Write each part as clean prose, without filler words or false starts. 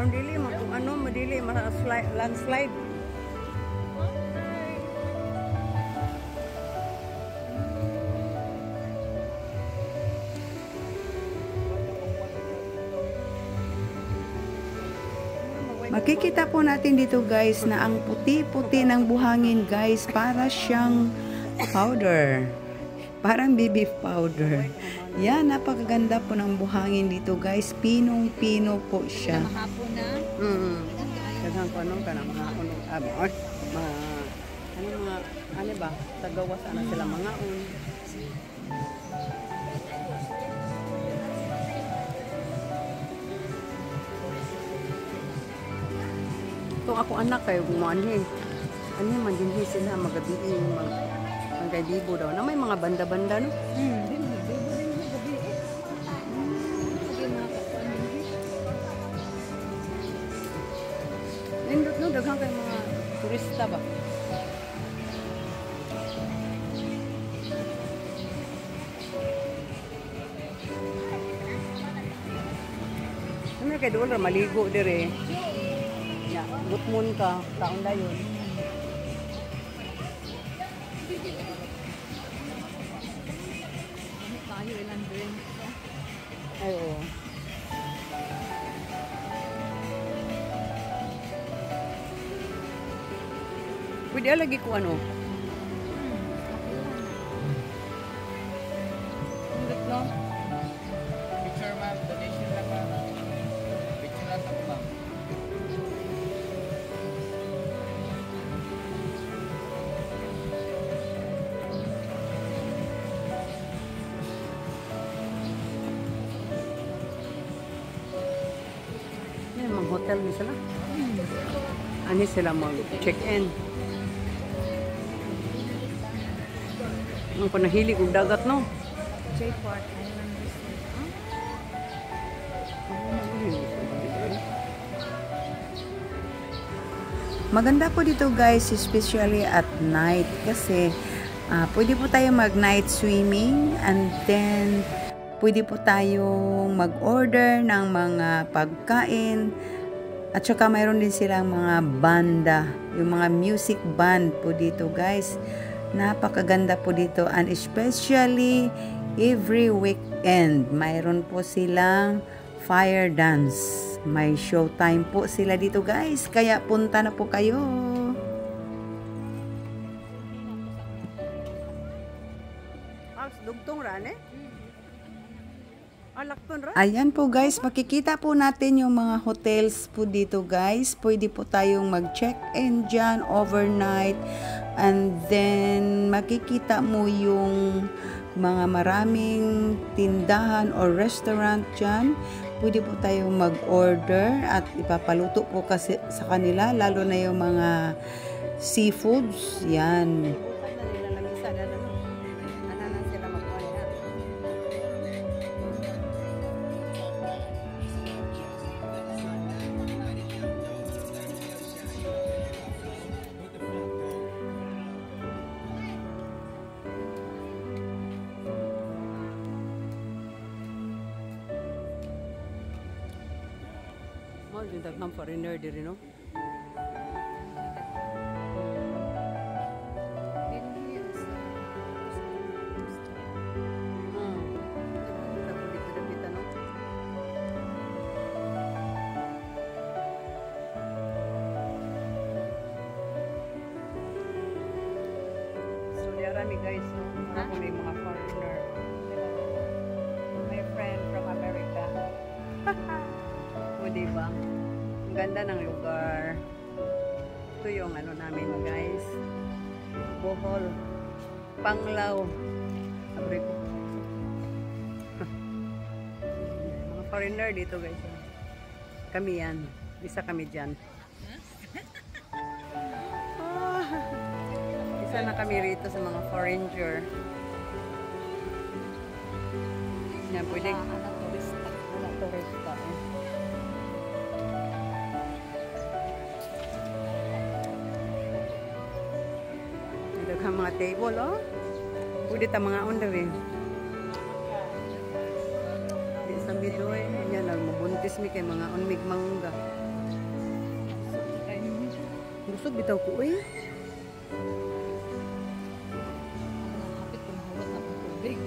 Ang dili mo kung ano, madili landslide. Makikita po natin dito guys na ang puti-puti ng buhangin guys, para siyang powder. Parang baby powder. Yan, napakaganda po ng buhangin dito guys. Pinong-pino po siya. Mahapon na. Daghang ko ano ka na mga ano ba? Tagawas ana sila mga Itong ako anak kayo gumaani. Ano man din sila magabi ang kay Bibo daw na may mga banda-banda no. Nindot no daghang kay mga turista ba. Ano kay doon ra maligo dire. Ya, gutmon ka, taon na yun. Kayo ilang drink. Ay, oo. Pwede lagi ko ano? Hindot no? Picture ma'am, donation lang ma'am. Picture lang ako ma'am. Yan, mga hotel ni sila. Ani sila mag-check-in. Ang panahili kong dagat, no? J-Port Island Resort. Maganda po dito guys, especially at night kasi pwede po tayo mag night swimming, and then pwede po tayong mag-order ng mga pagkain, at saka mayroon din silang mga banda, yung mga music band po dito guys. Napakaganda po dito, and especially every weekend mayroon po silang fire dance. May showtime po sila dito guys, kaya punta na po kayo. Dugtong rane? Ayan po guys, makikita po natin yung mga hotels po dito guys. Pwede po tayong mag-check-in dyan overnight, and then makikita mo yung mga maraming tindahan or restaurant dyan. Pwede po tayong mag-order at ipapaluto po kasi sa kanila, lalo na yung mga seafoods. Yan. Yung daghang foreigner diri no. So diarami guys, no? Ako may mga foreigner. My friend from America. O diba? Ang ganda ng lugar. Ito yung ano namin guys. Bohol. Panglao. Sabi ko. Mga foreigner dito guys. Kami yan. Isa kami dyan. Isa na kami rito sa mga foreigner. Yan, pwede. Wala turista. Daghang mga table, oh. Pwede ta mga under eh. Di sa bidoy, yan lang mabuntis mi kay mga unmig mangga. Busog bitaw ko eh. Kapit ko nahurot na ng tubig.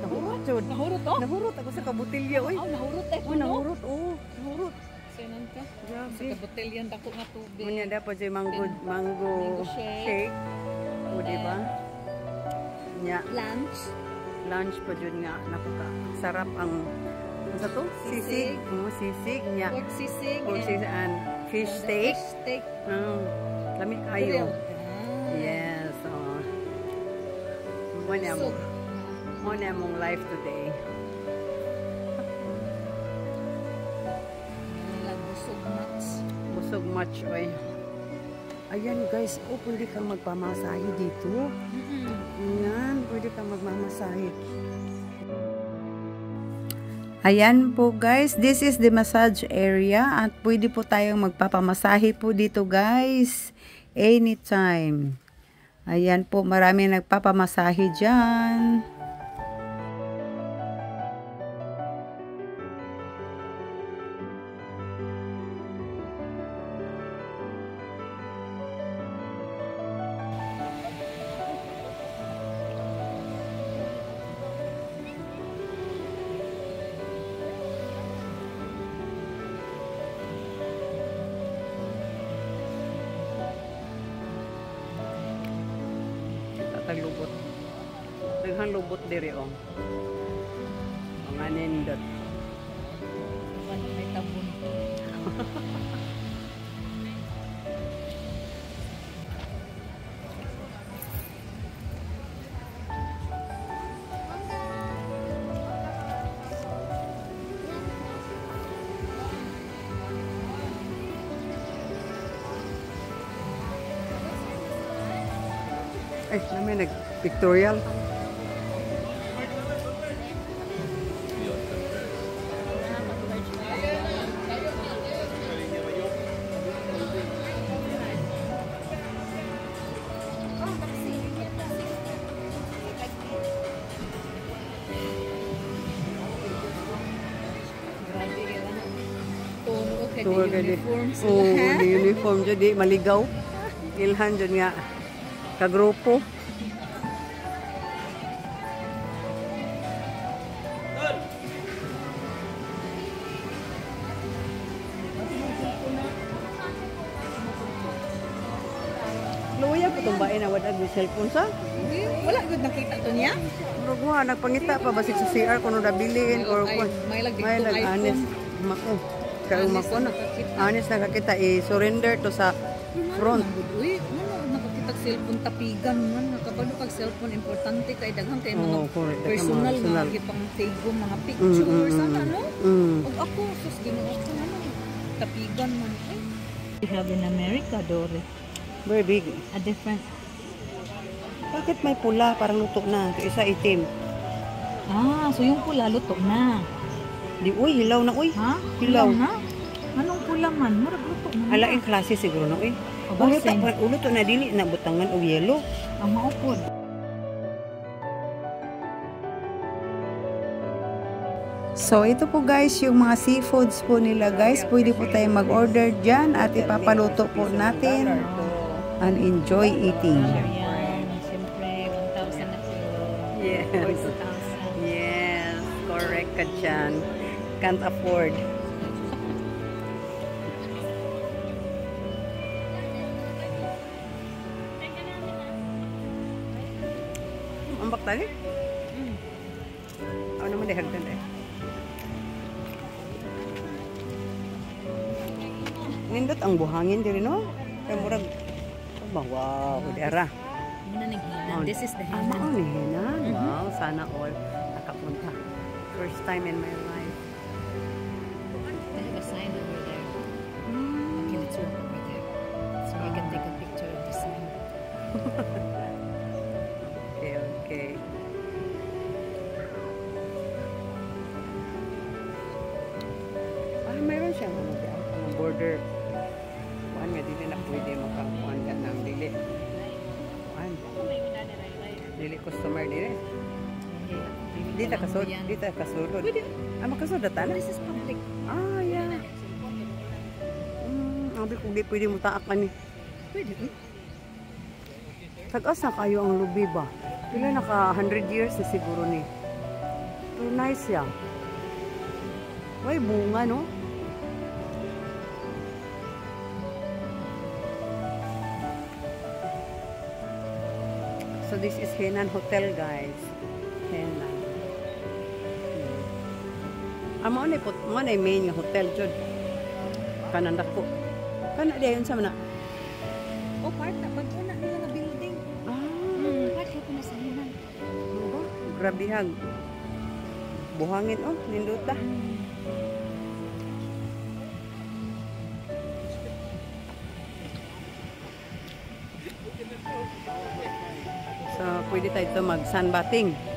Nahurot jud. Nahurot to? Nahurot ako sa kabutilya oy. Oh, nahurot eh. Oh, nahurot oh. Nahurot. Sinan ka? Sa Grabe. kabotelyan dako nga tubig. Unya dapat si mango Mango shake. O di ba? Nya Lunch. lunch pa jud nga napaka sarap ang ano sa to? Sisig. Oh, sisig nya. Pork sisig. Pork and sisig and fish the steak. Fish steak. Lami Grill. kayo. Ah. Yes. Oh. Muna mo. Soup. Muna mong life today. Busog nuts. Busog much oy. Ayan guys, oh pwede kang magpamasahe dito. Ayan, pwede kang magmamasahe. Ayan po guys, this is the massage area at pwede po tayong magpapamasahe po dito guys. Anytime. Ayan po, marami nagpapamasahe dyan. Taglubot. Daghang lubot diri oh. Mga nindot. Ano may tabon. Ay, namin nag-pictorial. Grabe yan. Tono kay Tour the gani. uniform Oo, sila. di uniform jud di maligaw. Ilhan jud nga kagrupo. Luya po itong bae na wadag may cellphone sa. Hindi, wala gud nakita to niya. Murag wa nagpangita pa basig sa CR kuno nabilin or kung may lag may dito nag-anis. iPhone. Mako. Karon Honest mako na na. nakakita. Honest nakakita i-surrender to sa front. Uy, ano nakakita cellphone tapigan man nakabalo kag cellphone importante kay daghang kay mga Oo, correct. Daghang mga personal personal. mga gipang tago mga pictures ano no. Mm. Ug ako sus ginawa ko ano tapigan man ay. We have in America Dore Very big. a different Bakit may pula parang luto na? Ito isa itim. so yung pula luto na. Di uy, hilaw na uy. Ha? Hilaw. na? Anong pula man? Murag luto na. Alaing klase siguro na uy. O, Ulo basin. ta ulo to na dili na butangan og yelo. Ang maupod. So, ito po guys, yung mga seafoods po nila guys. Pwede po tayo mag-order dyan at ipapaluto po natin and enjoy eating. Yan. Siyempre, 1,000 na kilo. Yes. Or 2,000. Yes, correct ka dyan. Can't afford. Ambak tali? Ano naman dihagdan eh? Nindot ang buhangin diri no? Kaya murag wow, dera. Muna naghinan. This is the Ama hinan. ni Hinan. Wow, sana all nakapunta. First time in my life. They have a sign over there. Okay, let's walk over there. So we can take a picture of the sign. Okay, okay. Mayroon siyang mga border. Kuan nga dili na pwede makakuan ka ng dili. Kuan. Dili customer dili. Di ta kasud, di ta kasulod. Ah, makasulod ta na? This is public. Ah, yeah. Abi kung di pwede mo taak ani. Pwede eh. Tag-as na kayo ang lubi ba? Pila naka 100 years na siguro ni. Pero nice siya. May bunga, no? So this is Henan Hotel, guys. Henan. Amo na main nga hotel jud. Kanan dako. Kana dayon sa mana. Oh, part na. Bago na nila nga building. Part ko na sa hinan. Ano ba? Grabe hag. Buhangin oh, ninduta. So, pwede tayo ito mag-sunbathing.